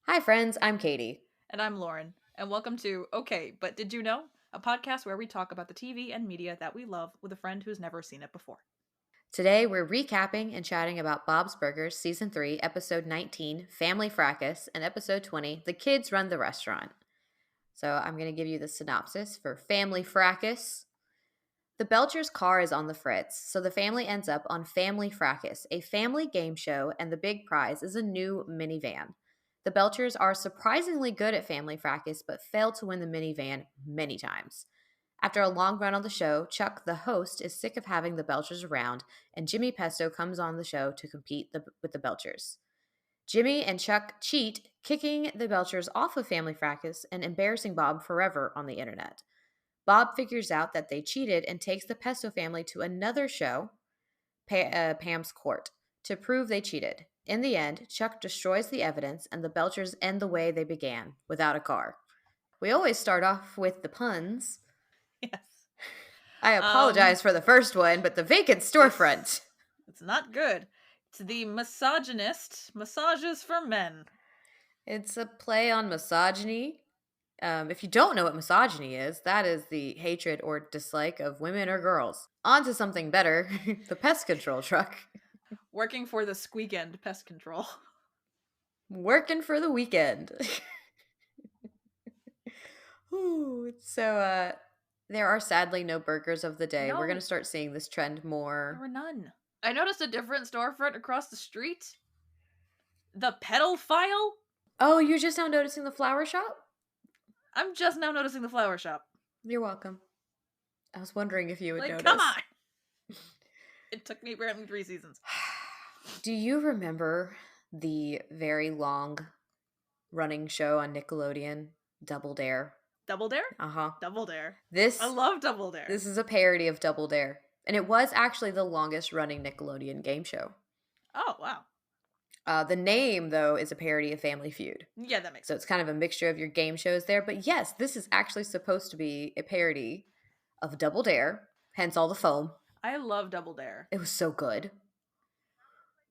Hi, friends. I'm Katie. And I'm Lauren, and welcome to Okay, But Did You Know? A podcast where we talk about the TV and media that we love with a friend who's never seen it before. Today, we're recapping and chatting about Bob's Burgers, Season 3, Episode 19, Family Fracas, and Episode 20, The Kids Run the Restaurant. So, I'm going to give you the synopsis for Family Fracas. The Belchers' car is on the fritz, so the family ends up on Family Fracas, a family game show, and the big prize is a new minivan. The Belchers are surprisingly good at Family Fracas, but fail to win the minivan many times. After a long run on the show, Chuck, the host, is sick of having the Belchers around, and Jimmy Pesto comes on the show to compete with the Belchers. Jimmy and Chuck cheat, kicking the Belchers off of Family Fracas and embarrassing Bob forever on the internet. Bob figures out that they cheated and takes the Pesto family to another show, Pam's Court, to prove they cheated. In the end, Chuck destroys the evidence and the Belchers end the way they began, without a car. We always start off with the puns. Yes. I apologize for the first one, but the vacant storefront. It's not good. It's the misogynist massages for men. It's a play on misogyny. If you don't know what misogyny is, that is the hatred or dislike of women or girls. On to something better, the pest control truck. Working for the Squeakend Pest Control. Working for the weekend. So, there are sadly no burgers of the day. No. We're going to start seeing this trend There more. were none. I noticed a different storefront across the street. The pedal file? Oh, you're just now noticing the flower shop? I'm just now noticing the flower shop. You're welcome. I was wondering if you would notice. Come on! It took me apparently 3 seasons. Do you remember the very long running show on Nickelodeon, Double Dare? Double Dare? Uh-huh. Double Dare. This I love Double Dare. This is a parody of Double Dare. And it was actually the longest running Nickelodeon game show. Oh, wow. The name, though, is a parody of Family Feud. Yeah, that makes sense. So it's kind of a mixture of your game shows there. But yes, this is actually supposed to be a parody of Double Dare, hence all the foam. I love Double Dare. It was so good.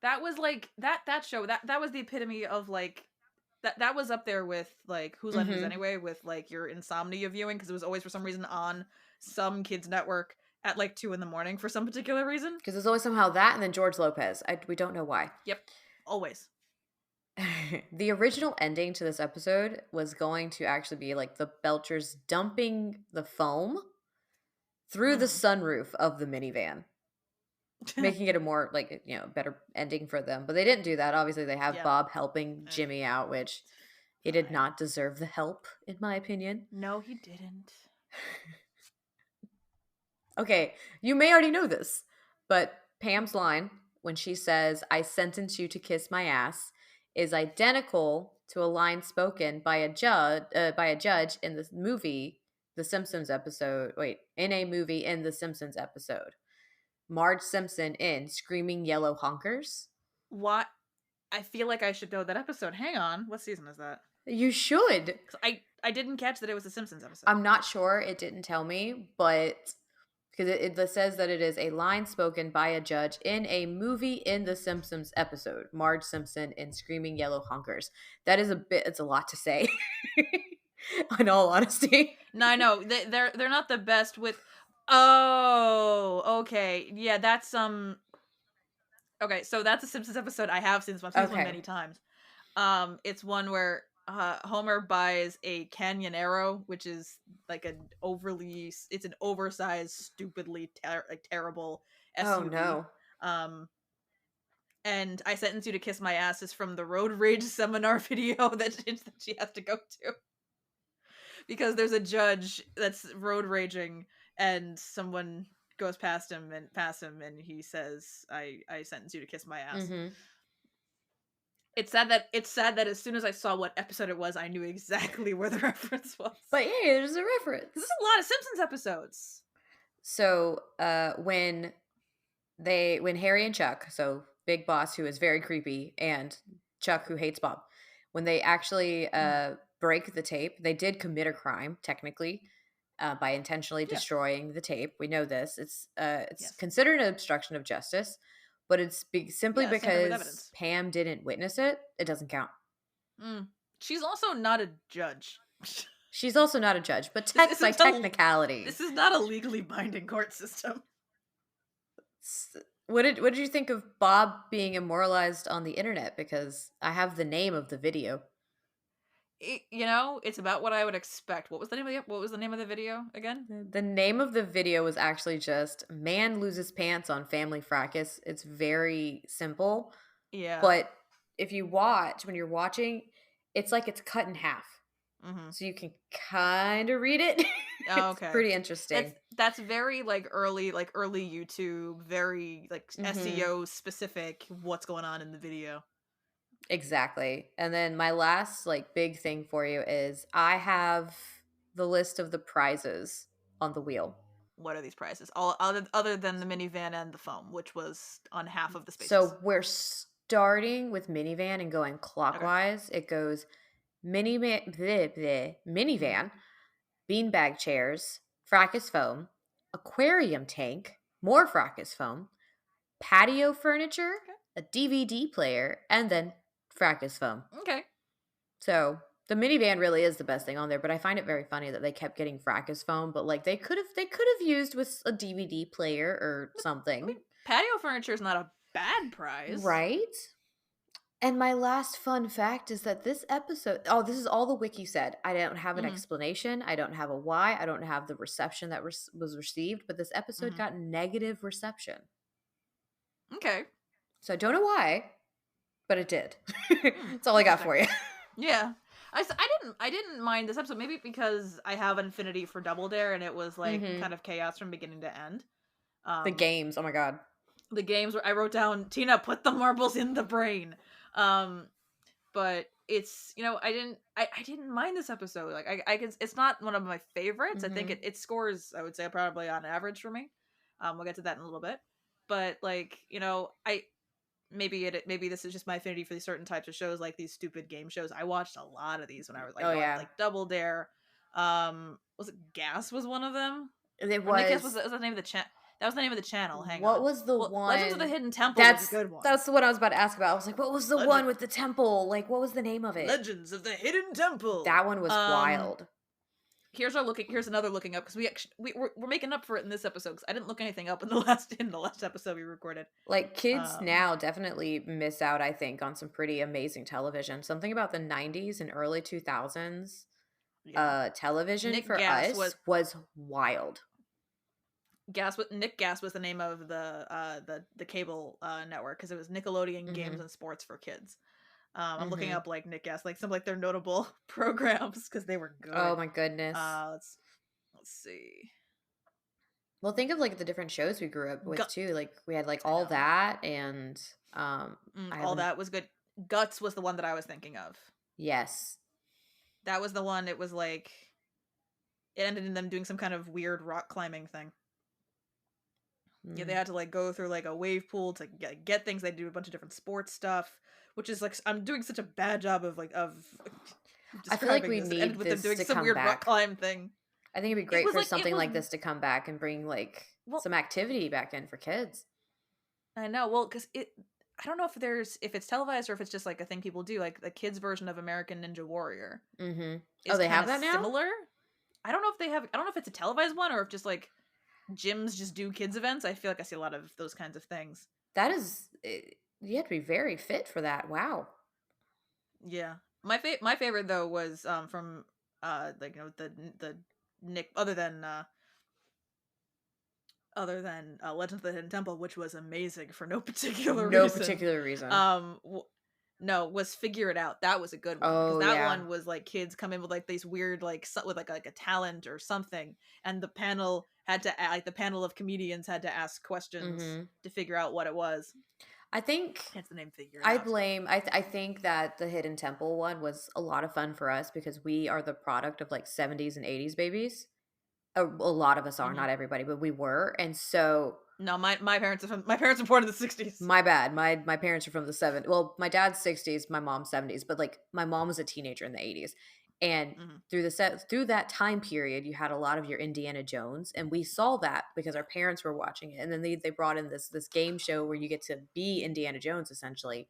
That was like that show. That was the epitome of like that was up there with like Whose Line Is It Anyway, with like your insomnia viewing, because it was always for some reason on some kids network at like 2 a.m. for some particular reason. Because there's always somehow that and then George Lopez. We don't know why. Yep, always. The original ending to this episode was going to actually be like the Belchers dumping the foam through the sunroof of the minivan, making it a more like, better ending for them. But they didn't do that. Obviously, they have Bob helping Jimmy out, which he did not deserve the help, in my opinion. No, he didn't. Okay, you may already know this, but Pam's line when she says, "I sentence you to kiss my ass," is identical to a line spoken by a judge in the movie The Simpsons episode. In a movie in The Simpsons episode. Marge Simpson in Screaming Yellow Honkers. What? I feel like I should know that episode. Hang on. What season is that? You should. I didn't catch that it was a Simpsons episode. I'm not sure. It didn't tell me, but because it says that it is a line spoken by a judge in a movie in The Simpsons episode. Marge Simpson in Screaming Yellow Honkers. That is it's a lot to say. In all honesty. No, I know. They're not the best with... Oh, okay. Yeah, that's Okay, so that's a Simpsons episode I have seen. I've seen this one many times. It's one where Homer buys a Canyonero, which is like an oversized, stupidly terrible SUV. Oh no. And I Sentence You to Kiss My Ass is from the road rage seminar video that she has to go to. Because there's a judge that's road raging and someone goes past him and he says, I sentence you to kiss my ass. Mm-hmm. It's sad that as soon as I saw what episode it was, I knew exactly where the reference was. But hey, there's a reference. This is a lot of Simpsons episodes. So when Harry and Chuck, so Big Boss, who is very creepy, and Chuck, who hates Bob, when they actually break the tape, they did commit a crime, technically, by intentionally destroying the tape. We know this. It's considered an obstruction of justice, but it's simply because Pam didn't witness it. It doesn't count. She's also not a judge. She's also not a judge, but This by isn't a technicality. this is not a legally binding court system. S- what did you think of Bob being immortalized on the internet? Because I have the name of the video. It's about what I would expect. What was the name of the video again? The name of the video was actually just "Man Loses Pants on Family Fracas." It's very simple, Yeah. but if you watch when you're watching, it's like it's cut in half. Mhm. So you can kind of read it. Oh, It's okay. pretty That's interesting. that's very like early YouTube, very like Mhm. SEO specific what's going on in the video. Exactly. And then my last like big thing for you is I have the list of the prizes on the wheel. What are these prices? All other than the minivan and the foam, which was on half of the spaces. So we're starting with minivan and going Okay. clockwise. It goes Mhm. minivan, beanbag chairs, fracas foam, aquarium tank, more fracas foam, patio furniture, Okay. a DVD player, and then fracas foam. Okay. So the minivan really is the best thing on there, but I find it very funny that they kept getting fracas foam, but like they could have used with a DVD player or I mean, something. patio furniture is not a bad prize. Right? And my last fun fact is that this episode, oh, this is all the wiki said. I don't have an Mhm. explanation. I don't have a why. I don't have the reception that was received, but this episode Mhm. got negative reception. Okay. So I don't know why, but it did. That's all I got Interesting. for you. Yeah. I didn't mind this episode, maybe because I have an affinity for Double Dare and it was like Hmm. kind of chaos from beginning to end. The Um games. Oh my God. the games where I wrote down Tina put the marbles in the brain. Um but I didn't mind this episode. Like I can it's not one of my favorites. I think Hmm. it scores, I would say, probably on average for me. We'll get to that in a little bit. But like, I maybe this is just my affinity for these certain types of shows, like these stupid game shows. I watched a lot of these when I was like Oh watched yeah. like Double Dare. Was it Gas was one of them? It Or Nick Gas was was the name of the chat. That was the name of the channel. Hang what on. was the Well, Legends of the one Hidden Temple was a that's good one. that's the one I was about to ask about. I was like, what was the one with Legend the temple? Like what was the name of it? Legends of the Hidden Temple. That one was wild. Here's another looking up, because we're making up for it in this episode, because I didn't look anything up in the last episode we recorded. Like kids Um now definitely miss out, I think, on some pretty amazing television. Something about the 90s and early 2000s yeah. television Nick for Gas was us was wild. Nick Gas was the name of the cable network, because it was Nickelodeon Games Mhm. and Sports for Kids. I'm looking Mhm. up like Nick Gas, like some like their notable programs, because they were Oh good. my goodness. Let's see. Well, think of like the different shows we grew up with Gut. too. Like we had like I all know. that and I All haven't that was good. Guts was the one that I was thinking of. yes. That was the one. It was like it ended in them doing some kind of weird rock climbing thing. Yeah, they Mm. had to like go through like a wave pool to get things. They do a bunch of different sports stuff, which is like I'm doing such a bad job of I feel like describing we this. It ended need with them this doing to some come weird rock back. climb thing. I think it'd be It great was for like it something was like this to come back and bring like well. some activity back in for kids. I know. Well, because it. I don't know if it's televised or if it's just like a thing people do. Like the kids' version of American Ninja Warrior Mhm. Oh, is they kind have of that now? similar. I don't know if they have. I don't know if it's a televised one or if just like gyms just do kids events. I feel like I see a lot of those kinds of things. That is you have to be very fit for that. Wow. Yeah. My favorite though was from like the Nick other than Legends of the Hidden Temple, which was amazing for no particular No reason. particular reason. Um w- no, was Figure It Out. That was a good one, because Oh, that yeah. one was like kids come in with like these weird with like a talent or something, and the panel of comedians had to ask questions Mhm. to figure out what it was. I think Hence the name Figure It I Out. blame I think that the Hidden Temple one was a lot of fun for us because we are the product of like 70s and 80s babies. A lot of us are, Hmm. not everybody, but we were. And so No, my parents were born in the 60s. my bad. My parents are from the 70s. Well, my dad's 60s, my mom's 70s, but like my mom was a teenager in the 80s. And Hmm. through that time period, you had a lot of your Indiana Jones, and we saw that because our parents were watching it. And then they brought in this game show where you get to be Indiana Jones essentially.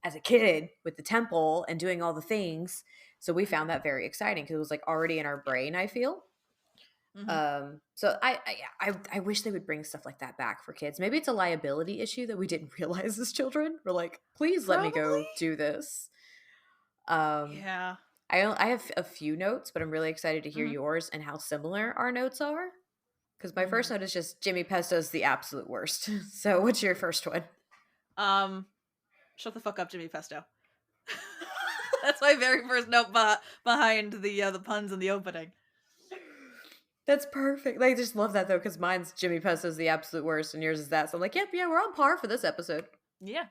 as a kid with the temple and doing all the things. So we found that very exciting because it was like already in our Yeah. brain, I feel. Hmm. So I wish they would bring stuff like that back for kids. Maybe it's a liability issue that we didn't realize as children. We're like, please let me Probably. go do this. Um, Yeah. I have a few notes, but I'm really excited to hear Hmm. yours and how similar our notes are. Because my Hmm. first note is just Jimmy Pesto's the absolute worst. So what's your first one? Um, shut the fuck up, Jimmy Pesto. That's my very first note behind the puns in the opening. That's perfect. I just love that though, because mine's Jimmy Pesto's the absolute worst, and yours is that. So I'm like, yep, yeah, we're on par for this episode. Yeah.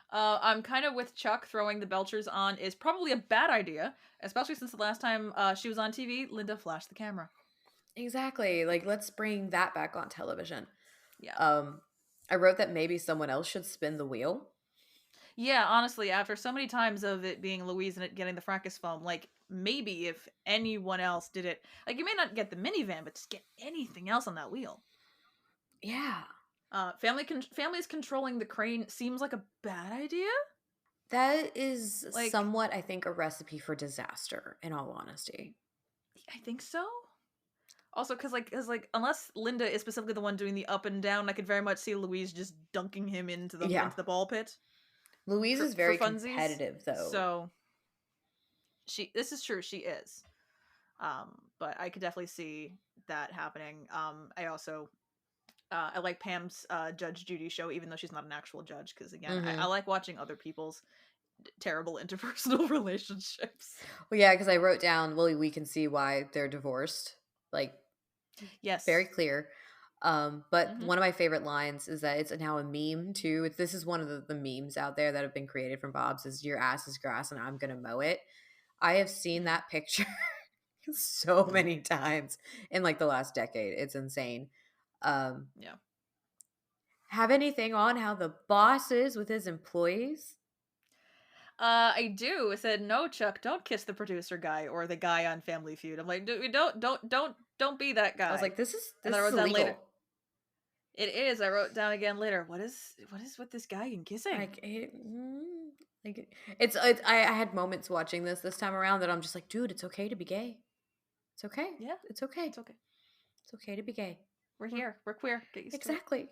I'm kind of with Chuck. Throwing the Belchers on is probably a bad idea, especially since the last time she was on TV, Linda flashed the camera. Exactly. Like, let's bring that back on television. Yeah. Um, I wrote that maybe someone else should spin the wheel. Yeah, honestly, after so many times of it being Louise and it getting the fracas foam, like, maybe if anyone else did it, like, you may not get the minivan, but just get anything else on that wheel. Yeah. Families controlling the crane seems like a bad idea. That is Like, somewhat, I think, a recipe for disaster, in all honesty. I think so. Also, because unless Linda is specifically the one doing the up and down, I could very much see Louise just dunking him into the Yeah. ball pit Louise is for very funsies. competitive, though. So this is true. She is. But I could definitely see that happening. I also I like Pam's Judge Judy show, even though she's not an actual judge, because again, I Mm-hmm. like watching other people's terrible interpersonal relationships. Well, yeah, because I wrote down, well, we can see why they're divorced. Like, very Yes. clear. But Mm-hmm. one of my favorite lines is that it's now a meme too. This is one of the memes out there that have been created from Bob's is your ass is grass and I'm gonna mow it. I have seen Mm-hmm. that picture so many times in like the last decade. It's insane. Um, Yeah. have anything on how the boss is with his employees? I do. It said, "No, Chuck, don't kiss the producer guy or the guy on Family Feud." I'm like, don't be that I was guy." like, And this I is wrote down later, illegal. "It is." I wrote down again later, what is with this guy and kissing? Like like I had moments watching this time around that I'm just like, dude, it's okay to be gay. It's okay. Yeah, It's okay. it's okay. It's okay to be gay. We're We're, here. We're queer. Get used to it. exactly.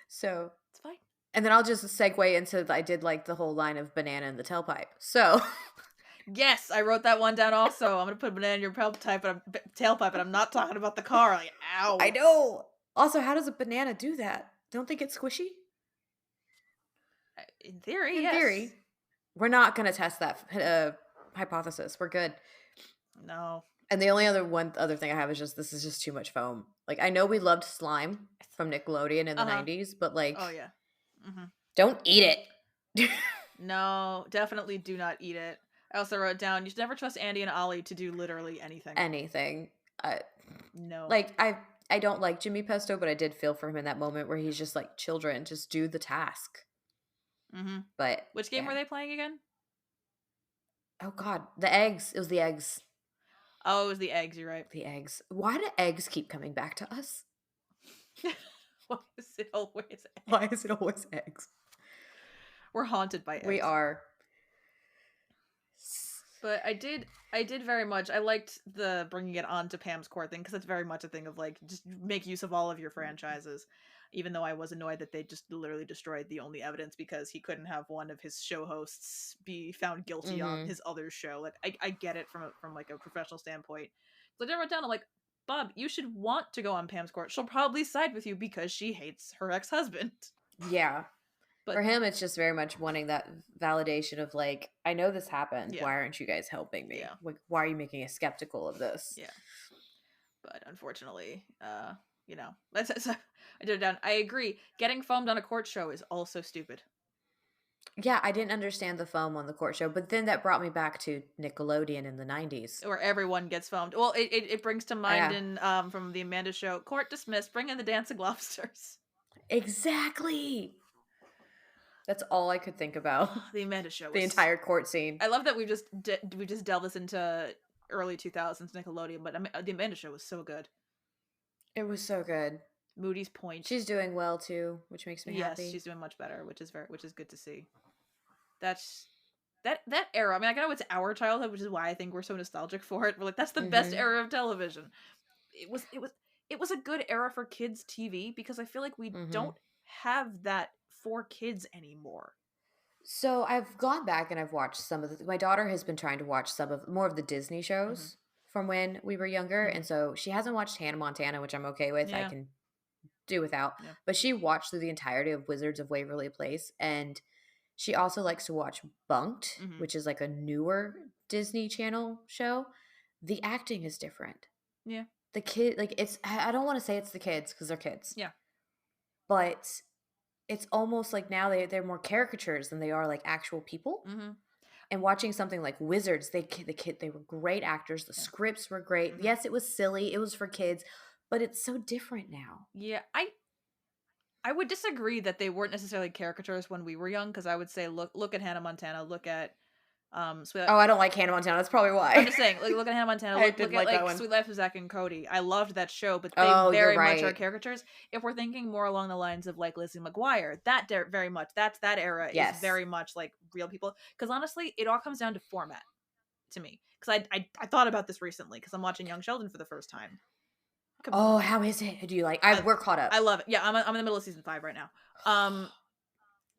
So, It's fine. and then I'll just segue into I did like the whole line of banana in the tailpipe. So, Yes, I wrote that one down also. I'm gonna put a banana in your tailpipe, and I'm not talking about the car. Like, I ow. know. Also, how does a banana do that? Don't think it's squishy? In theory, In yes. theory. We're not going to test that hypothesis. We're good. No. And the only other thing I have is just this is just too much foam. Like I know we loved slime from Nickelodeon in the Uh-huh. 90s, but like Oh yeah. Mm-hmm. don't eat it. No, definitely do not eat it. I also wrote down, you should never trust Andy and Ollie to do literally anything. Anything. No. Like I don't like Jimmy Pesto, but I did feel for him in that moment where he's just like, children, just do the task. Mm-hmm. But Which game yeah. were they playing again? Oh God, the eggs. It was the eggs. Oh, it was the eggs, you're right. The eggs. Why do eggs keep coming back to us? Why is it always eggs? Why is it always eggs? We're haunted by eggs. We are. But I did very much. I liked the bringing it on to Pam's court thing because it's very much a thing of like just make use of all of your franchises. Even though I was annoyed that they just literally destroyed the only evidence because he couldn't have one of his show hosts be found guilty on his other show. Like I get it from like a professional standpoint. So I wrote down, I'm like, Bob, you should want to go on Pam's court. She'll probably side with you because she hates her ex-husband. Yeah. But for him, it's just very much wanting that validation of like, I know this happened. Yeah. Why aren't you guys helping me? Yeah. Like, why are you making us skeptical of this? Yeah. But unfortunately, you know, I did it down. I agree. Getting foamed on a court show is also stupid. Yeah, I didn't understand the foam on the court show, but then that brought me back to Nickelodeon in the 90s. Where everyone gets foamed. Well, it brings to mind in from the Amanda show, court dismissed, bring in the dancing lobsters. Exactly. That's all I could think about. The Amanda show. The entire court scene. I love that we've just delved this into early 2000s Nickelodeon, but the Amanda show was so good. It was so good. Moody's Point. She's doing well too, which makes me happy. Yes, she's doing much better, which is good to see. That's that era. I mean, I know it's our childhood, which is why I think we're so nostalgic for it. We're like, that's the best Mm-hmm. era of television. It was a good era for kids TV because I feel like we Mm-hmm. don't have that for kids anymore. So I've gone back and I've watched some of the. My daughter has been trying to watch some of more of the Disney Hmm. shows from when we were younger, Hmm. and so she hasn't watched Hannah Montana, which I'm okay with. I Yeah, can do without. yeah. But she watched through the entirety of Wizards of Waverly Place, and she also likes to watch Bunked, Hmm. which is like a newer Disney Channel show. The acting is different. Yeah, The kid, like it's. I don't want to say it's the kids because they're kids, yeah. but it's almost like now they're more caricatures than they are like actual people. Hmm. And watching something like Wizards, they were great actors. The Yeah. scripts were great. Hmm. Yes, it was silly. It was for kids, but it's so different now. Yeah, I would disagree that they weren't necessarily caricatures when we were young because I would say look at Hannah Montana, look at Sweet. Oh, I don't like Hannah Montana. That's probably I'm why. just saying, like, look at Hannah Montana, I look didn't at like that like one. Sweet Life of Zack and Cody. I loved that show, but they Oh, you're very much are right. caricatures. If we're thinking more along the lines of like Lizzie McGuire, very much that era is Yes. very much like real people. Because honestly, it all comes down to format to me. Because I thought about this recently because I'm watching Young Sheldon for the first time. Oh, how is it? Do you like? I We're caught up. I love it. Yeah, I'm in the middle of season 5 right now. Um,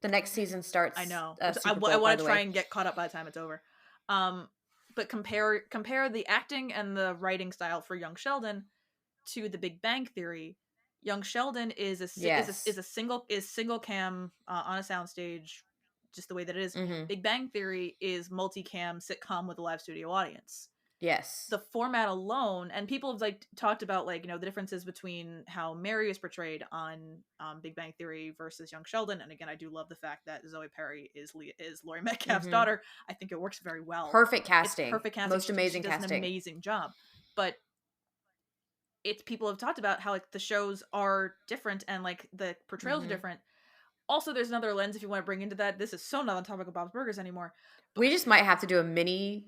The next season I starts know. Super I Bowl, by want the to try way. and get caught up by the time it's over. Um, but compare the acting and the writing style for Young Sheldon to The Big Bang Theory. Young Sheldon is Yes. single cam on a soundstage, just the way that it is. Mm-hmm. Big Bang Theory is multicam sitcom with a live studio audience. Yes. The format alone, and people have like talked about like the differences between how Mary is portrayed on Big Bang Theory versus Young Sheldon. And again, I do love the fact that Zoe Perry is Laurie Metcalf's Mm-hmm. daughter. I think it works very well. Perfect It's casting. perfect casting. Most She amazing does an casting. amazing job, but it's people have talked about how like the shows are different and like the portrayals are Mm-hmm. different. Also, there's another lens if you want to bring into that. This is so not on topic of Bob's Burgers anymore. But We just might have to do a mini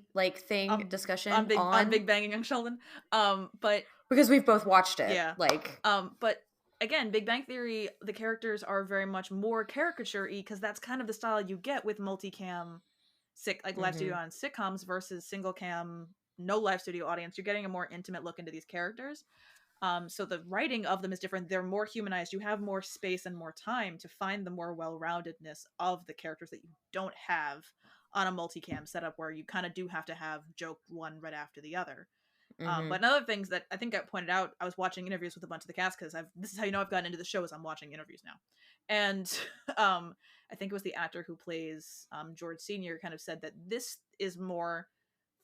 thing um, discussion on on Big Bang and Young Sheldon. But because we've both watched it. yeah. Like, But again, Big Bang Theory, the characters are very much more caricature-y because that's kind of the style you get with multicam live mm-hmm. studio on sitcoms versus single cam no live studio audience. You're getting a more intimate look into these characters. So the writing of them is different. They're more humanized. You have more space and more time to find the more well-roundedness of the characters that you don't have on a multicam setup where you kind of do have to have joke one right after the other. Mm-hmm. But another things that I think I pointed out, I was watching interviews with a bunch of the cast because this is how you know I've gotten into the show is I'm watching interviews now, and I think it was the actor who plays George Senior kind of said that this is more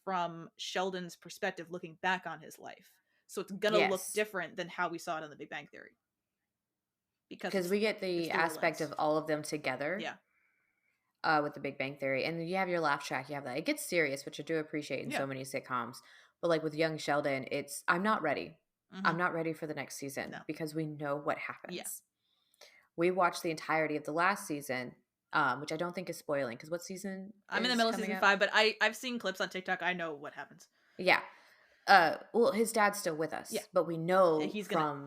from Sheldon's perspective, looking back on his life, so it's gonna look Yes. different than how we saw it on The Big Bang Theory because Because we get it's the through a aspect lens. of all of them together Yeah, with the Big Bang Theory. And you have your laugh track, you have that. It gets serious, which I do appreciate in yeah, so many sitcoms. But like with Young Sheldon, I'm not ready. mm-hmm. I'm not ready for the next season No, because we know what yeah. happens. We watched the entirety of the last season, which I don't think is spoiling because what season I'm in the is middle of coming season up? 5, but I've seen clips on TikTok. I know what happens. Yeah. Well, his dad's still with Yeah, us, but we know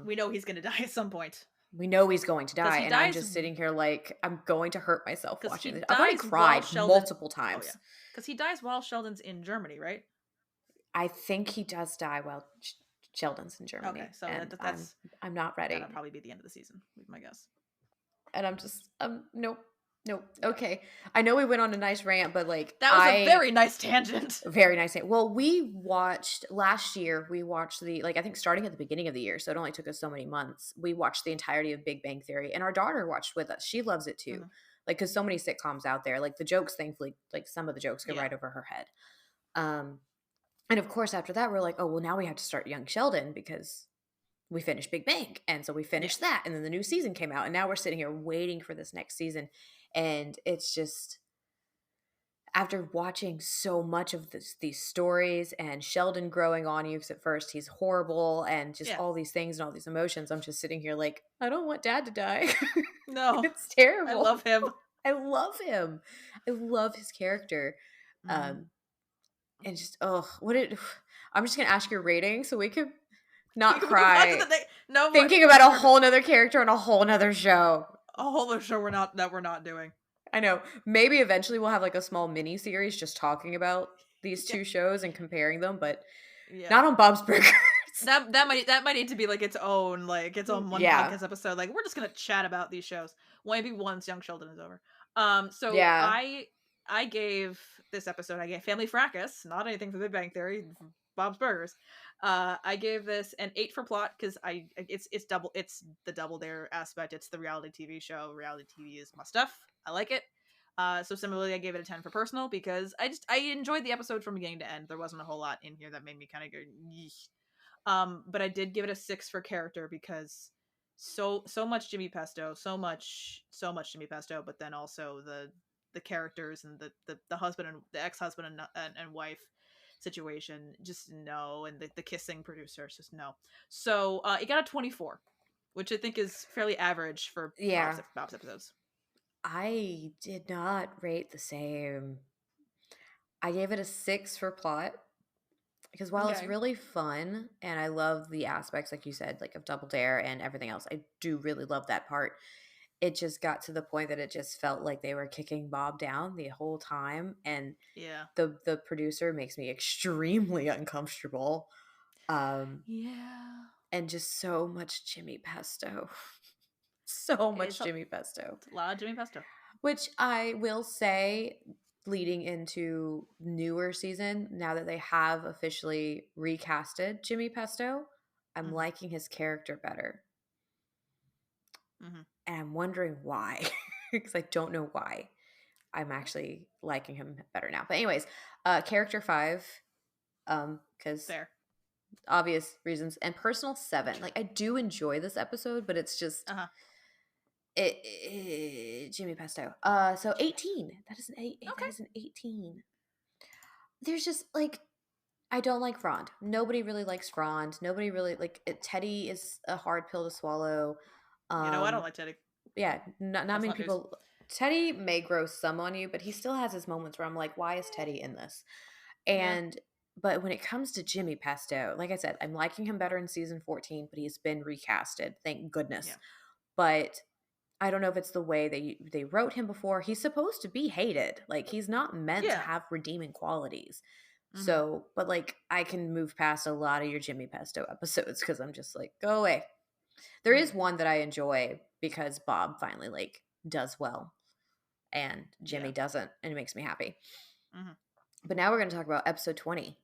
we know he's gonna die at some point. he's going to Because die, he and I'm dies just sitting here like I'm going to hurt myself because watching he this. I've already dies while cried Sheldon. multiple Oh yeah, times. because he dies while Sheldon's in Germany, right? I think he does die while Sheldon's in Okay, Germany, so and that's I'm not that'll ready, probably be the end of the season, would be my guess. and I'm just nope, nope. Yeah. Okay, I know we went on a nice rant, but like That was a very nice tangent. very nice. Well, we watched last year. We watched I think starting at the beginning of the year, so it only took us so many months. We watched the entirety of Big Bang Theory, and our daughter watched with us. She loves it too. Mhm. Like, because so many sitcoms out there, like the jokes, thankfully, like some of the jokes go Yeah. right over her head. And of course, after that, we're like, oh well, now we have to start Young Sheldon because we finished Big Bang, and so we Yeah. finished that, and then the new season came out, and now we're sitting here waiting for this next season, and it's just after watching so much of these stories and Sheldon growing on you, because at first he's horrible and just Yeah. all these things and all these emotions, I'm just sitting here like, I don't want dad to die. No. It's terrible. I love him. I love him. I love his character. Mhm. And just, I'm just going to ask your rating so we could We not can move on to cry the no more thinking about a whole nother character on a whole nother show. a whole other show we're not doing. I know. Maybe eventually we'll have like a small mini series just talking about these Yeah. two shows and comparing them, but Yeah. not on Bob's Burgers. That might need to be like its own one Yeah. podcast episode. Like we're just gonna chat about these shows. Maybe once Young Sheldon is over. So Yeah. I gave this episode, I gave Family Fracas, not anything for Big Bang Theory, Bob's Burgers. I gave this an 8 for plot because it's the double dare aspect. It's the reality TV show. Reality TV is my stuff. I like it. So similarly, I gave it a 10 for personal because I enjoyed the episode from beginning to end. There wasn't a whole lot in here that made me kind of go. Yeesh. But I did give it a 6 for character because so much Jimmy Pesto, so much Jimmy Pesto, but then also the characters and the husband and the ex-husband and wife situation, just no, and the kissing producers, just no. So it got a 24, which I think is fairly average for Yeah. Bob's episodes. I did not rate the same. I gave it a 6 for plot because while it's Okay. really fun and I love the aspects, like you said, like of Double Dare and everything else, I do really love that part. It just got to the point that it just felt like they were kicking Bob down the whole time, and Yeah. the producer makes me extremely uncomfortable. Um, Yeah. and just so much Jimmy Pesto. So It's much a, Jimmy Pesto. it's a lot of Jimmy Pesto. Which I will say, leading into newer season, now that they have officially recasted Jimmy Pesto, I'm Hmm. liking his character better. Hmm. And I'm wondering why. Because I don't know why. I'm actually liking him better now. But anyways, character 5, because Fair. obvious reasons, and personal 7. Like I do enjoy this episode, but it's just Uh-huh. Jimmy Pesto. So 18. That is an 8. That Okay. is an 18. There's just like I don't like Frond. Nobody really likes Frond. Nobody really like it, Teddy is a hard pill to swallow. You know, I don't Um like Teddy. yeah, not That's many not news. people. Teddy may grow some on you, but he still has his moments where I'm like, why is Teddy in this? Yeah. And but when it comes to Jimmy Pesto, like I said, I'm liking him better in season 14, but he's been recasted, thank goodness. Yeah. But I don't know if it's the way they wrote him before. He's supposed to be hated. Like he's not meant to Yeah. have redeeming qualities. Hmm. So, but like I can move past a lot of your Jimmy Pesto episodes because I'm just like, go away. There Hmm. is one that I enjoy because Bob finally like does well and Yeah. Jimmy doesn't, and it makes me happy. Hmm. But now we're going to talk about episode 20.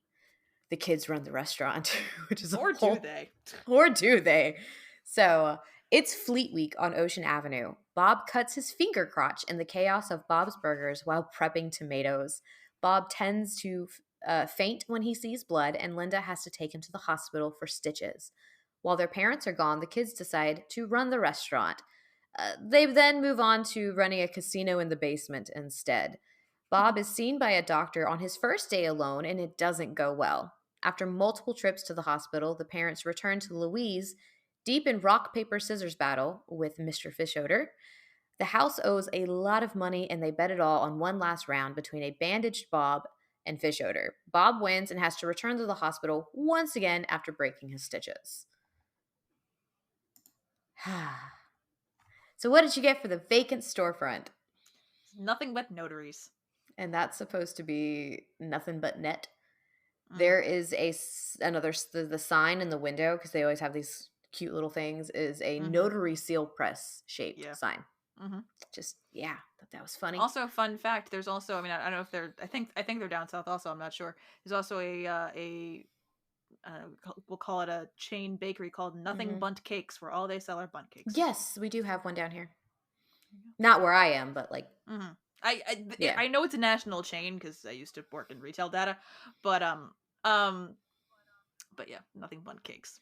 The kids run the restaurant, which is a Or do whole, they? or do they? So it's Fleet Week on Ocean Avenue. Bob cuts his finger crotch in the chaos of Bob's Burgers while prepping tomatoes. Bob tends to faint when he sees blood, and Linda has to take him to the hospital for stitches. While their parents are gone, the kids decide to run the restaurant. They then move on to running a casino in the basement instead. Bob is seen by a doctor on his first day alone, and it doesn't go well. After multiple trips to the hospital, the parents return to Louise, deep in rock, paper, scissors battle with Mr. Fishoder. The house owes a lot of money, and they bet it all on one last round between a bandaged Bob and Fishoder. Bob wins and has to return to the hospital once again after breaking his stitches. So, what did you get for the vacant storefront? Nothing but notaries. And that's supposed to be nothing but net. Mm. There is another the sign in the window because they always have these cute little things is a Hmm. notary seal press shaped Yeah. sign. Hmm. Just yeah, thought that was funny. Also, fun fact: there's also, I mean, I don't know if they're. I think they're down south. Also, I'm not sure. There's also we'll call it a chain bakery called Nothing Hmm. Bunt Cakes, where all they sell are bunt cakes. Yes, we do have one down here. Not where I am, but like Mm-hmm. I, I yeah, I know it's a national chain because I used to work in retail data, but um but yeah, Nothing Bunt Cakes.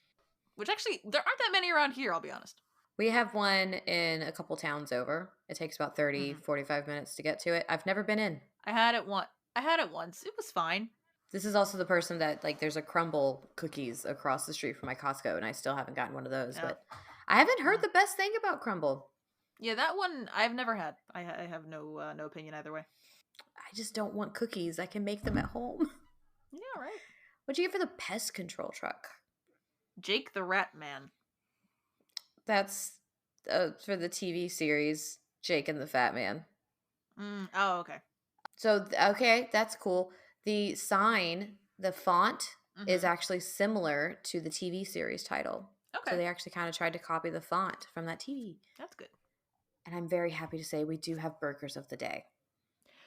Which actually there aren't that many around here. I'll be honest. we have one in a couple towns over. It takes about 30, Hmm. 45 minutes to get to it. I've never been in. I had it one. I had it once. It was fine. This is also the person that like there's a crumble cookies across the street from my Costco, and I still haven't gotten one of those. Yeah. But I haven't heard Uh, the best thing about crumble. yeah, that one I've never had. I have no opinion either way. I just don't want cookies. I can make them at home. Yeah, right. What'd you get for the pest control truck? Jake the Rat Man. That's for the TV series Jake and the Fat Man. Oh, okay. So, okay, that's cool. The sign, the font is Mm-hmm. actually similar to the TV series title. So Okay, they actually kind of tried to copy the font from that TV. that's good. And I'm very happy to say we do have burgers of the day.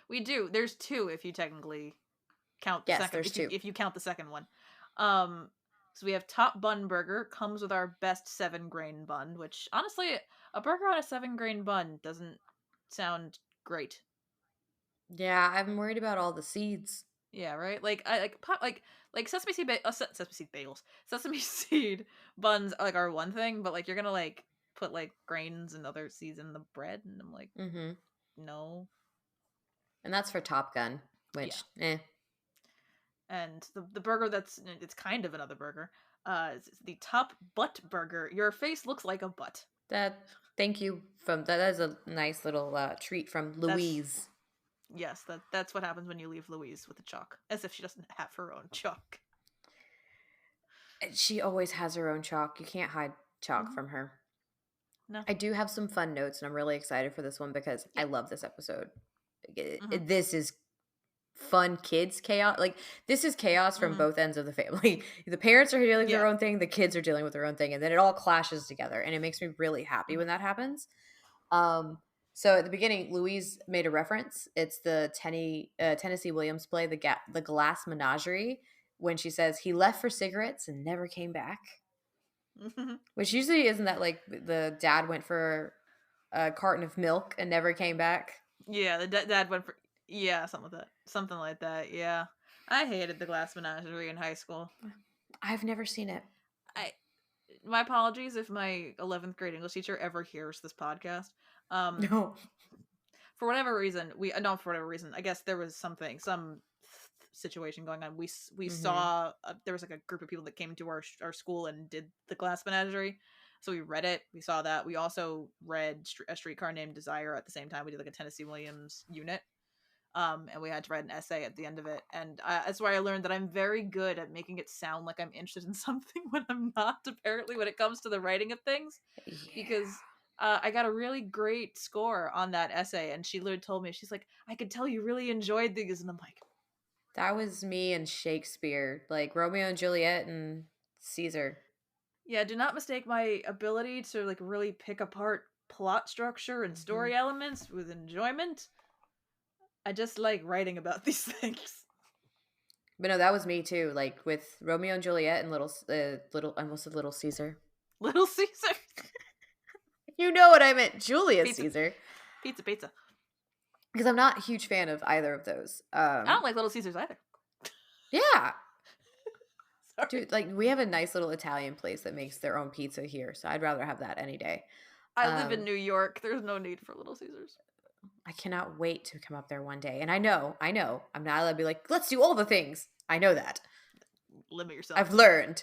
We do. There's two if you technically count the Yes, second. there's two. If you count the second one, um, so we have top bun burger comes with our best 7 grain bun, which honestly, a burger on a 7 grain bun doesn't sound great. Yeah, I'm worried about all the seeds. Yeah, right. Like I like sesame seed sesame seed bagels, sesame seed buns are one thing, but like you're gonna like put like grains and other seeds in the bread, and I'm like, Mm-hmm. no, And that's for Top Gun, yeah. which, And the burger that's it's kind of another burger. Is the top butt burger. Your face looks like a butt. that, thank you. That is a nice little treat from That's Louise. yes, that's what happens when you leave Louise with the chalk, as if she doesn't have her own chalk. She always has her own chalk. You can't hide chalk Hmm. from her. No, I do have some fun notes, and I'm really excited for this one because I yeah. love this episode. Hmm. This is fun kids chaos. Like, this is chaos from Hmm. both ends of the family. The parents are dealing with their Yeah. own thing, the kids are dealing with their own thing, and then it all clashes together. And it makes me really happy when Hmm. that happens. Um, so at the beginning, Louise made a reference. It's the Tennessee Williams play, the Glass Menagerie, when she says he left for cigarettes and never came back. Which usually isn't that like the dad went for a carton of milk and never came back. Yeah, the dad went for something like that. Yeah, I hated the Glass Menagerie in high school. I've never seen it. I My apologies if my 11th grade English teacher ever hears this podcast. Um, No. for whatever reason, not for whatever reason. I guess there was some situation going on. We Mm-hmm. saw there was like a group of people that came to our school and did the Glass Menagerie. So we read it. We saw that. We also read A Streetcar Named Desire at the same time. We did like a Tennessee Williams unit. And we had to write an essay at the end of it. And that's where I learned that I'm very good at making it sound like I'm interested in something when I'm not, apparently, when it comes to the writing of things. Yeah. Because I got a really great score on that essay. And she literally told me, she's like, I could tell you really enjoyed these. And I'm like, That was me and Shakespeare, like Romeo and Juliet and Caesar. yeah, do not mistake my ability to like really pick apart plot structure and Mm-hmm. story elements with enjoyment. I just like writing about these things. But no, that was me too. Like with Romeo and Juliet and I almost said Little Caesar. Little Caesar. You know what I meant, Julius Pizza. Caesar. Pizza, pizza. Because I'm not a huge fan of either of those. I don't like Little Caesars either. Yeah, Sorry. dude. Like we have a nice little Italian place that makes their own pizza here, so I'd rather have that any day. I live in Um, New York. There's no need for Little Caesars. I cannot wait to come up there one day. And I know, I'm not allowed to be like, let's do all the things. I know that. Limit yourself. I've learned.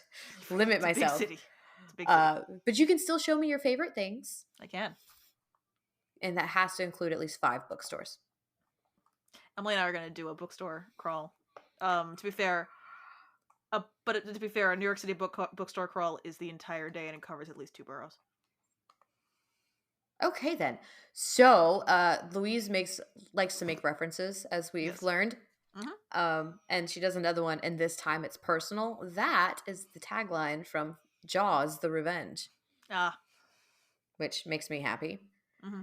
Limit It's a big myself. city. It's a big city. But you can still show me your favorite things. I can. And that has to include at least 5 bookstores. Emily and I are gonna do a bookstore crawl. To be fair, a New York City bookstore crawl is the entire day and it covers at least 2 boroughs. Okay, then. So, Louise likes to make references, as we've Yes. learned. Mm-hmm. And she does another one, and this time it's personal. That is the tagline from Jaws: The Revenge, Ah. which makes me happy. Mm-hmm.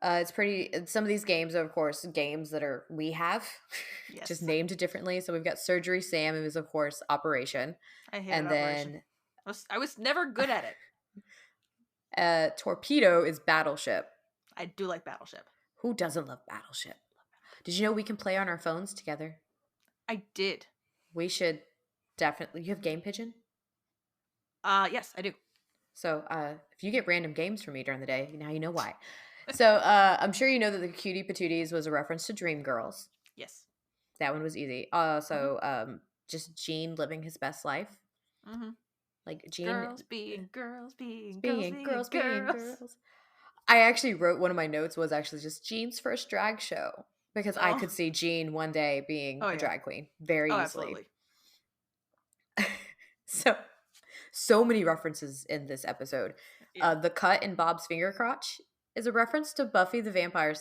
It's pretty. Some of these games are, of course, games that we have, Yes. just named differently. So we've got Surgery Sam, who is, of course, Operation, I hated and Operation. then I was never good at it. Torpedo is Battleship. I do like Battleship. Who doesn't love Battleship? Did you know we can play on our phones together? I did. We should definitely. You have Game Pigeon? Yes, I do. So if you get random games from me during the day, now you know why. So I'm sure you know that the Cutie Patooties was a reference to Dreamgirls. Yes. That one was easy. Just Gene living his best life. Mm-hmm. Like Gene Girls being girls being being girls being girls. I actually wrote one of my notes was actually just Gene's first drag show because I Oh. could see Gene one day being a Yeah. drag queen very Oh, easily. absolutely. So many references in this episode. Yeah. The cut in Bob's finger crotch is a reference to Buffy the Vampire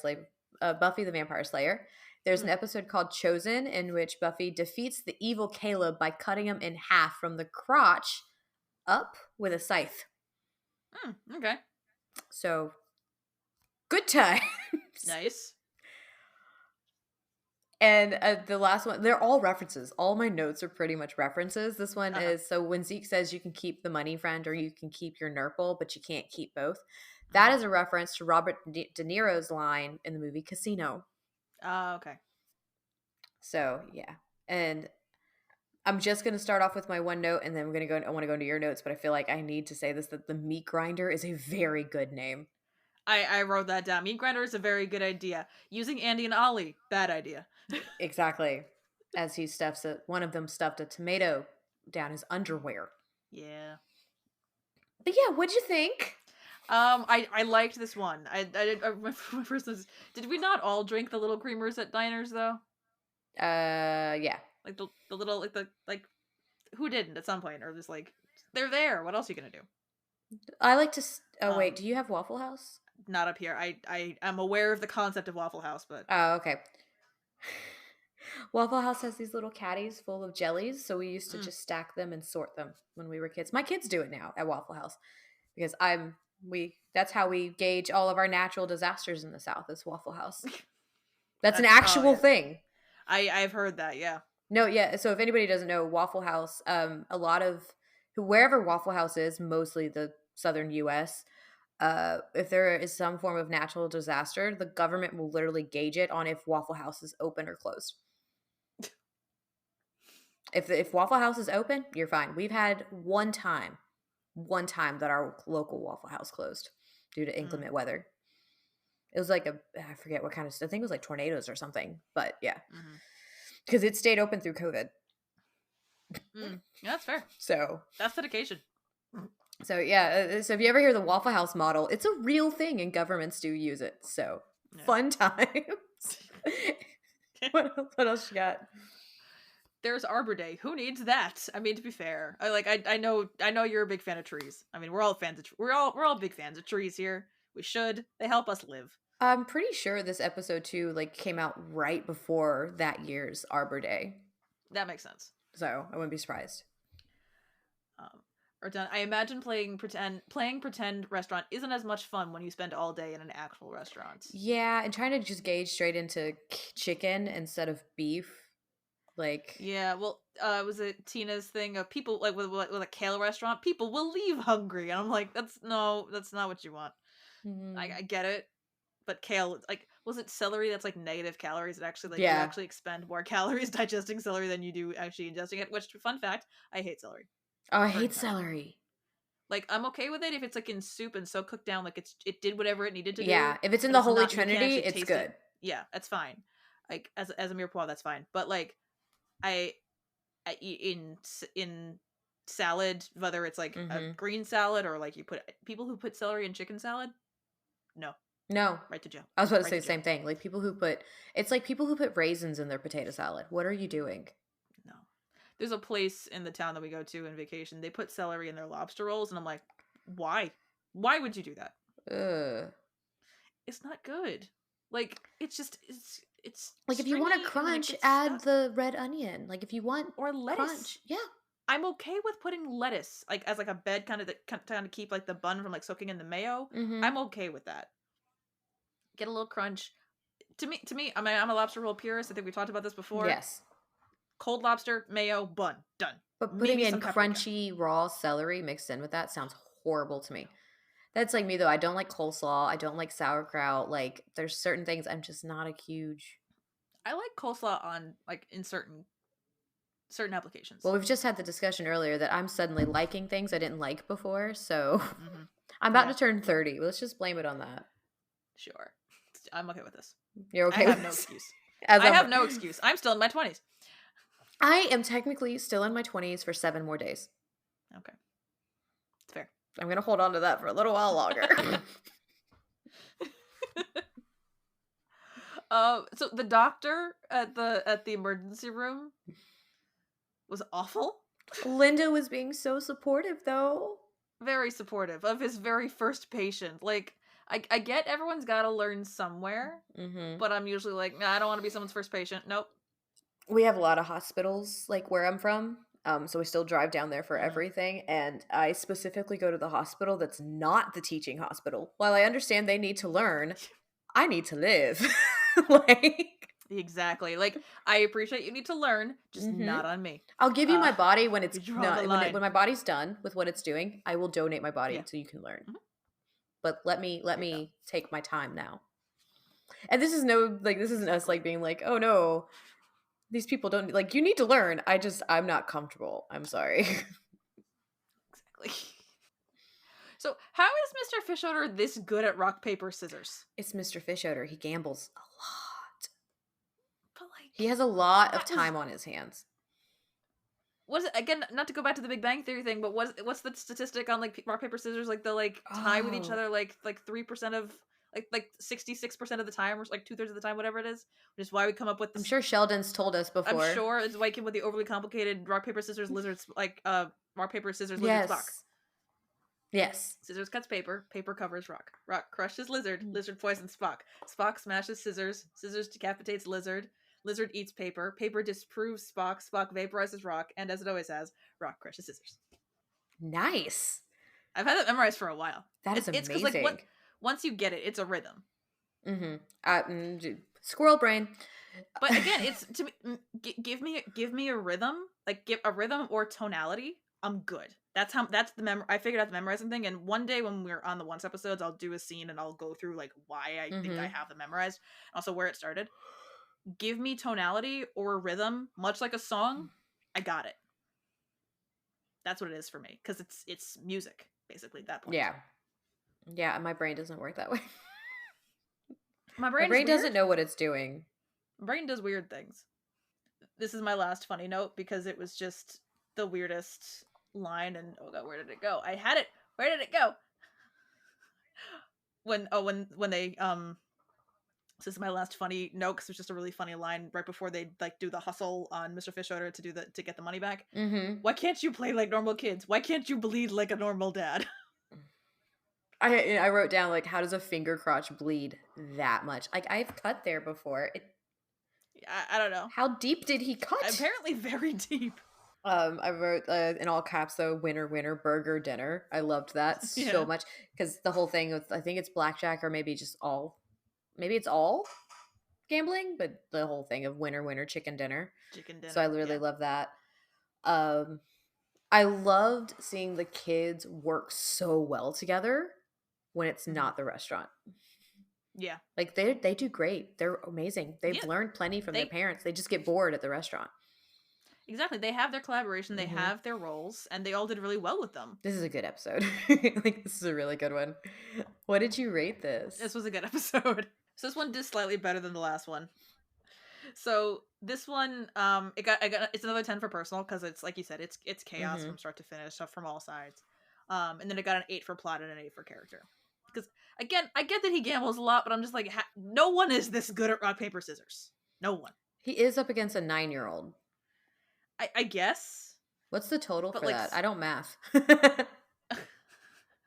Buffy the Vampire Slayer. There's an Mm. episode called Chosen in which Buffy defeats the evil Caleb by cutting him in half from the crotch up with a scythe. Okay. So, good times. Nice. And the last one, they're all references. All my notes are pretty much references. This one Uh-huh. is, so when Zeke says you can keep the money friend or you can keep your Nurple, but you can't keep both. Mm-hmm. That is a reference to Robert De Niro's line in the movie Casino. Okay. So, yeah. And I'm just going to start off with my one note and then we're going to go, I want to go into your notes, but I feel like I need to say this, that the Meat Grinder is a very good name. I wrote that down. Meat Grinder is a very good idea. Using Andy and Ollie, bad idea. Exactly. As he stuffs one of them stuffed a tomato down his underwear. Yeah. But yeah, what'd you think? I liked this one. My first was, did we not all drink the little creamers at diners though? Yeah. Like the little like who didn't at some point, or just like they're there. What else are you gonna do? I like to. Wait, do you have Waffle House? Not up here. I am aware of the concept of Waffle House, but Oh, okay. Waffle House has these little caddies full of jellies, so we used to just stack them and sort them when we were kids. My kids do it now at Waffle House because that's how we gauge all of our natural disasters in the South is Waffle House. That's an actual thing. I've heard that, yeah. No, yeah. So if anybody doesn't know, Waffle House, a lot of wherever Waffle House is, mostly the southern U.S., if there is some form of natural disaster, the government will literally gauge it on if Waffle House is open or closed. If Waffle House is open, you're fine. We've had one time that our local Waffle House closed due to inclement weather. It was like I forget what kind of, I think it was like tornadoes or something, but yeah. Because it stayed open through COVID. Yeah, that's fair. So that's dedication. So yeah, so if you ever hear the Waffle House model, it's a real thing and governments do use it. So fun times. What else you got? There's Arbor Day. Who needs that? I mean, to be fair, I know you're a big fan of trees. I mean, we're all big fans of trees here. We should. They help us live. I'm pretty sure this episode too came out right before that year's Arbor Day. That makes sense. So I wouldn't be surprised. I imagine playing pretend restaurant isn't as much fun when you spend all day in an actual restaurant. Yeah, and trying to just gauge straight into chicken instead of beef. Yeah, well, was it Tina's thing of people like with a kale restaurant? People will leave hungry, and I'm like, that's not what you want. I get it, but kale, was it celery that's negative calories? It actually you actually expend more calories digesting celery than you do actually ingesting it. Which, fun fact, I hate celery. Oh, I hate celery. I'm okay with it if it's in soup and so cooked down it did whatever it needed to do. Yeah, if it's in the Holy Trinity, it's good. Yeah, that's fine. As a mirepoix, that's fine. But I eat in salad, whether it's a green salad or you put people who put celery in chicken salad. No, right to jail. I was about to say the same thing. People who put raisins in their potato salad. What are you doing? No, there's a place in the town that we go to in vacation. They put celery in their lobster rolls, and I'm like, why? Why would you do that? It's not good. It's just it's if you want a crunch, add the red onion. If you want or lettuce, crunch, yeah. I'm okay with putting lettuce as a bed kind of keep the bun from soaking in the mayo. I'm okay with that. Get a little crunch. To me, I mean, I'm a lobster roll purist. I think we talked about this before. Yes. Cold lobster, mayo, bun, done. But putting in crunchy raw celery mixed in with that sounds horrible to me. That's me though. I don't like coleslaw. I don't like sauerkraut. There's certain things I'm just not a huge. I like coleslaw on in certain applications. Well, we've just had the discussion earlier that I'm suddenly liking things I didn't like before. So I'm about to turn 30. Let's just blame it on that. Sure. I'm okay with this. You're okay with this? I have no excuse. I'm still in my 20s. I am technically still in my 20s for 7 more days. Okay. It's fair. I'm going to hold on to that for a little while longer. So the doctor at the emergency room was awful. Linda was being so supportive though. Very supportive of his very first patient. I get everyone's got to learn somewhere, Mm-hmm. but I'm usually like, nah, I don't want to be someone's first patient. Nope. We have a lot of hospitals, like, where I'm from, so we still drive down there for Mm. everything, and I specifically go to the hospital that's not the teaching hospital. While I understand they need to learn, I need to live. Like, Exactly. Like, I appreciate you need to learn, just mhm. not on me. I'll give you my body when We it's draw the not when line. my body's done with what it's doing, I will donate my Yeah. body so you can learn. Mhm. But let There you go. me take my time now. And this is no like, this isn't us, Exactly. like, being like, "Oh, no, these people don't like, you need to learn." I'm not comfortable. I'm sorry. Exactly. So, how is Mr. Fishoder this good at rock, paper, scissors? It's Mr. Fishoder. He gambles a lot. But, He has like, a lot of that was time on his hands. was it again? Not to go back to the Big Bang Theory thing, but what's the statistic on like rock, paper, scissors? Like the like tie with each Oh, other, like 3% of like 66% of the time, or like 2/3 of the time, whatever it is. Which is why we come up with I'm this. sure Sheldon's told us I'm before. sure it's why I came with the overly complicated rock, paper, scissors, lizards, like rock, paper, scissors, lizard, Spock. Yes. Yes. Scissors cuts paper, paper covers rock. Rock crushes lizard, lizard poisons Spock. Spock smashes scissors, scissors decapitates lizard, lizard eats paper, paper disproves Spock, Spock vaporizes rock, and as it always has, rock crushes scissors. Nice. I've had that memorized for a while. That is It's because like what amazing. once you get it, it's a rhythm. Mhm. Squirrel brain. But again, it's to me, give me a rhythm, like give a rhythm or tonality. I'm good. That's the I figured out the memorizing thing. And one day when we're on the once episodes, I'll do a scene and I'll go through like why I think I Mhm. have them memorized, also where it started. Give me tonality or a rhythm, much like a song. I got it. That's what it is for me because it's music basically at that point. Yeah. Yeah, my brain doesn't work that way. My My brain is brain doesn't weird. know what it's doing. My brain does weird things. This is my last funny note because it was just the weirdest line. And oh god, where did it go? I had it. Where did it go? When they this is my last funny note because it's just a really funny line right before they like do the hustle on Mr. Fishoder to get the money back. Mhm. Why can't you play like normal kids? Why can't you bleed like a normal dad? I wrote down, like, how does a finger crotch bleed that much? Like, I've cut there before. I don't know. How deep did he cut? Apparently very deep. I wrote, in all caps, though, "Winner, winner, burger dinner." I loved that so Yeah. much because the whole thing with, I think it's blackjack, or maybe it's all gambling, but the whole thing of winner, winner, chicken dinner. Chicken So I dinner. really Yeah. love that. Um, I loved seeing the kids work so well together when it's Mhm. not the restaurant. Yeah. Like, they do great. They're amazing. They've Yeah. learned plenty from their They parents. They just get bored at the restaurant. exactly. They have their collaboration, they Mhm. have their roles, and they all did really well with them. This is a good episode. Like, this is a really good one. What did you rate this? This was a good episode. So this one did slightly better than the last one. So this one, it's another 10 for personal because it's like you said, it's chaos Mhm. from start to finish, stuff from all sides. And then it got an 8 for plot and an 8 for character. Because again, I get that he gambles a lot, but I'm just like, no one is this good at rock paper scissors. No one. He is up against a 9-year-old. I guess, What's the total but for like, that? I don't math.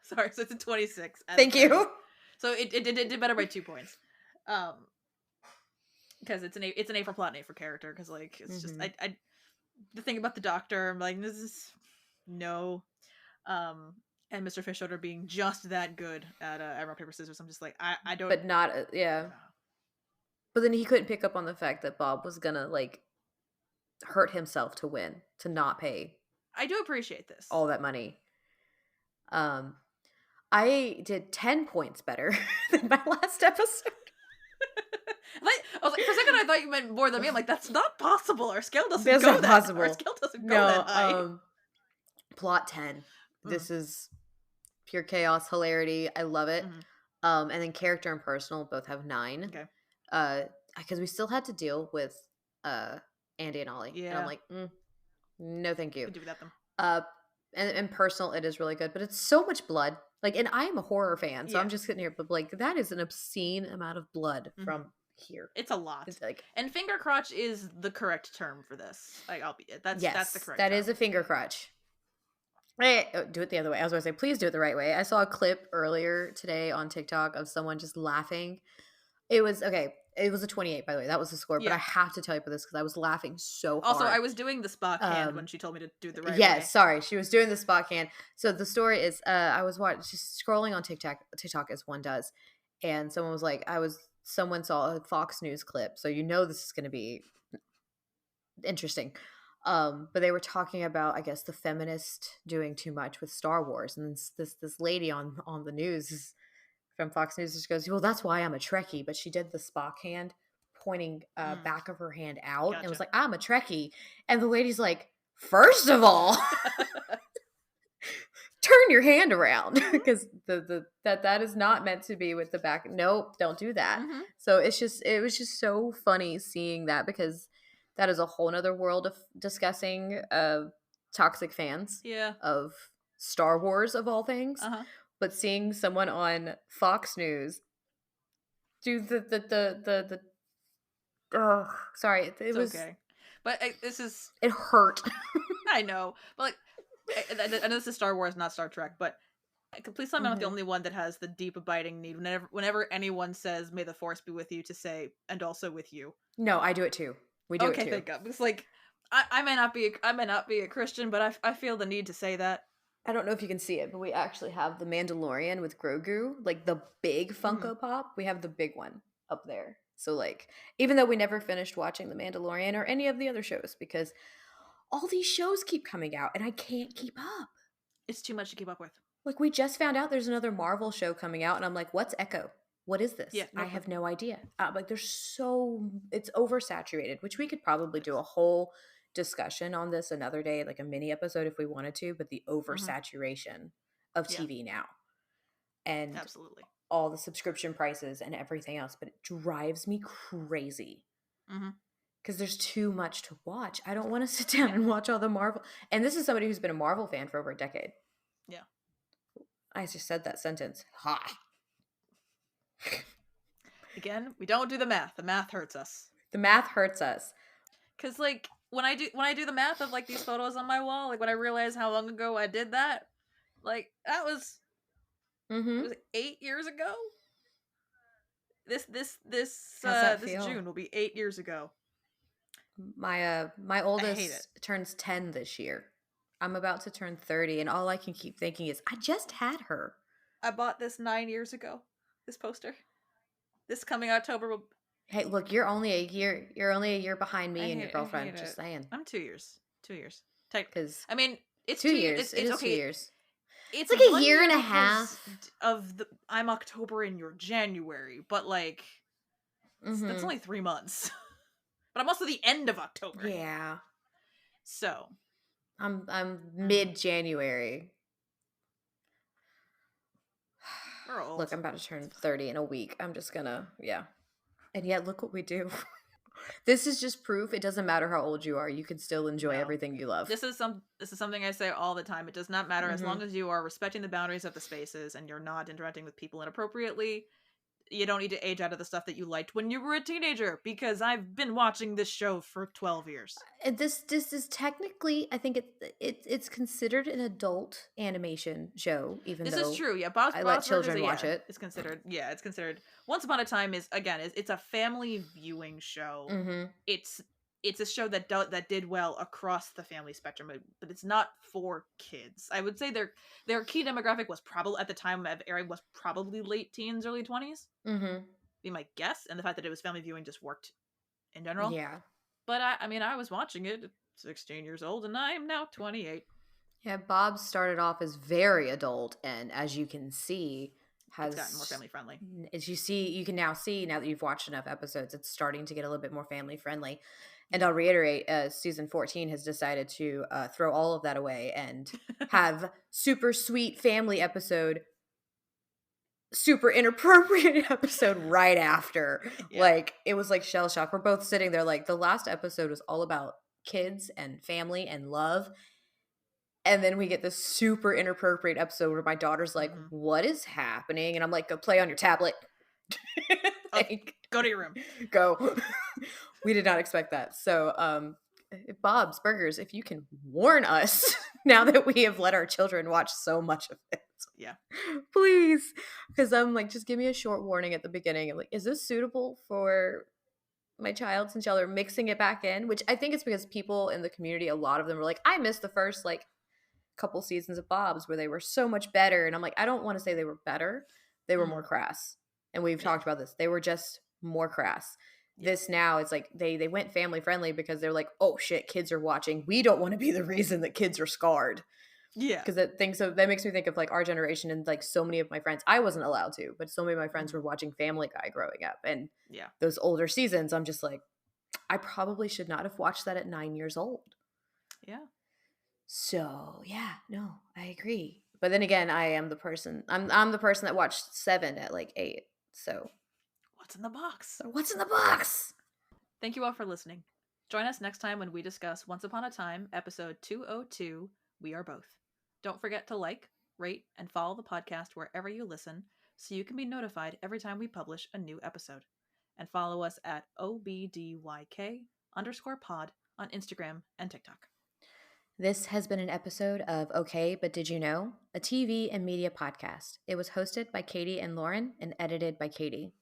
sorry, so it's a 26 out of Thank 30. you. So it did better by 2 points. Um, because it's an A for plot and A for character. Because like it's just Mhm. I the thing about the doctor, I'm like, this is no. Um, and Mr. Fishoder being just that good at rock paper scissors, I'm just like I don't. But not yeah. But then he couldn't pick up on the fact that Bob was gonna, like, hurt himself to win, to not pay I do appreciate this. all that money. Um, I did 10 points better than my last episode. I was like, for a second, I thought you meant more than me. I'm like, that's not possible. Our scale doesn't That's go not that. Our possible. scale doesn't go that No, high. plot 10. Mm, This is pure chaos, hilarity. I love it. mm-hmm. And then character and personal both have 9. Okay. Because we still had to deal with Andy and Ollie, and I'm Yeah. like, no, thank you. Could do without them. Uh, and personal, it is really good, but it's so much blood. Like, and I am a horror fan, so Yeah. I'm just sitting here, but like, that is an obscene amount of blood Mm-hmm. from here. It's a lot. It's like, And finger crotch is the correct term for this. Like, that's the yes, correct that term. is a finger crutch. Hey, do it the other way. I was going to say, please do it the right way. I saw a clip earlier today on TikTok of someone just laughing. It was okay. It was a 28, by the way. That was the score. But I Yeah. have to tell you about this because I was laughing so Also, I hard. was doing the Spock hand when Um, she told me to do it the right yes, way. sorry, she was doing the spot can. So the story is, I was just scrolling on TikTok as one does, and someone saw a Fox News clip, so you know this is going to be interesting. But they were talking about, I guess, the feminist doing too much with Star Wars, and this lady on the news from Fox News just goes, "Well, that's why I'm a Trekkie," but she did the Spock hand, pointing Mm, back of her hand out, and was gotcha. like, "I'm a Trekkie," and the lady's like, "First of all." Turn your hand around Mhm, because that is not meant to be with the back. Nope, don't do that. mhm. So it was just so funny seeing that because that is a whole nother world of discussing toxic fans Yeah. of Star Wars of all things. Uh-huh. But seeing someone on Fox News do the sorry, It's okay. But this is it hurt. I know, but like I know this is Star Wars, not Star Trek, but please tell me I'm not the Hmm. only one that has the deep abiding need whenever anyone says "May the Force be with you" to say "and also with you." No, I do it too. We do it Okay, too. thank God. Because like I may not be a Christian, but I feel the need to say that. I don't know if you can see it, but we actually have the Mandalorian with Grogu, like the big Mhm. Funko Pop. We have the big one up there. So like, even though we never finished watching The Mandalorian or any of the other shows because all these shows keep coming out and I can't keep up. It's too much to keep up with. Like we just found out there's another Marvel show coming out and I'm like, "What's Echo? What is Yeah, this?" I no clue. have no idea. Like there's so it's oversaturated, which we could probably do Yes. a whole discussion on this another day, like a mini episode if we wanted to, but the Mhm. oversaturation of Yeah, TV now and absolutely. all the subscription prices and everything else, but it drives me crazy Mhm. because there's too much to watch. I don't want to sit down Yeah. and watch all the Marvel. And this is somebody who's been a Marvel fan for over a decade. Yeah. I just said that sentence. Ha. Again, we don't do the math. The math hurts us. The math hurts us. Cause like when I do the math of like these photos on my wall, like when I realize how long ago I did that, like that was it Mm-hmm. was 8 years ago. How's that This feel? June will be 8 years ago. My I hate it. oldest turns 10 this year. I'm about to turn 30, and all I can keep thinking is, I just had her. I bought this 9 years ago. This poster. This coming October will. Hey, look, you're only a year behind me and your I hate girlfriend, just it. saying. I'm 2 years. 2 years. Type. Because I mean, it's 2 years. It It's is two okay. years. It's It's like a one year year and a because half. of the I'm October and you're January, but like that's Mm-hmm. only 3 months. But I'm also the end of October, Yeah. so I'm mhm, mid January. we're Look, old. I'm about to turn It's fine. 30 in a week. I'm just gonna, yeah. And yet, look what we do. This is just proof it doesn't matter how old you are, you can still enjoy No, everything you love. this is something I say all the time. It does not matter as long Mm-hmm. as you are respecting the boundaries of the spaces and you're not interacting with people inappropriately. You don't need to age out of the stuff that you liked when you were a teenager because I've been watching this show for 12 years. And this is technically, I think it's considered an adult animation show, even This is though true. Yeah, I let Bob's Burgers. children watch it. It's considered. Yeah, it's considered. Once Upon a Time is again. It's a family viewing show. Mm-hmm. It's it's a show that did well across the family spectrum, but it's not for kids. I would say their key demographic was probably at the time of airing was probably late teens, early 20s. Mm-hmm. Be my guess, and the fact that it was family viewing just worked in general. Yeah. But I mean, I was watching it at 16 years old, and I am now 28. Yeah, Bob started off as very adult, and as you can see, It's gotten more has family friendly. as you see, you can now see now that you've watched enough episodes, it's starting to get a little bit more family friendly. And Yeah. I'll reiterate, season 14 has decided to throw all of that away and have super sweet family episode, super inappropriate episode right after. Yeah. Like it was like shell shock. We're both sitting there like the last episode was all about kids and family and love, and then we get this super inappropriate episode where my daughter's like, Hmm. "What is happening?" And I'm like, "Go play on your tablet." Like, Go to your room. go. We did not expect that. So, Bob's Burgers, if you can warn us, now that we have let our children watch so much of it. Yeah. Please. Because I'm like, just give me a short warning at the beginning. I'm like, is this suitable for my child, since y'all are mixing it back in? Which I think it's because people in the community, a lot of them were like, I missed the first like couple seasons of Bob's where they were so much better. And I'm like, I don't want to say they were better. They were more Mm. crass. And we've Yeah. talked about this. They were just more crass. Yeah. This now, it's like they went family friendly because they're like, oh shit, kids are watching. We don't want to be the reason that kids are scarred. Yeah. Because that makes me think of like our generation, and like so many of my friends, I wasn't allowed to, but so many of my friends were watching Family Guy growing up, and Yeah. those older seasons, I'm just like, I probably should not have watched that at 9 years old. Yeah. So yeah, no, I agree. But then again, I am the person. I'm the person that watched Seven at like 8. So What's in the box? what's in the box? Thank you all for listening. Join us next time when we discuss Once Upon a Time, episode 202, We Are Both. Don't forget to like, rate, and follow the podcast wherever you listen so you can be notified every time we publish a new episode. And follow us at OBDYK_pod on Instagram and TikTok. This has been an episode of Okay, But Did You Know? A TV and media podcast. It was hosted by Katie and Lauren and edited by Katie.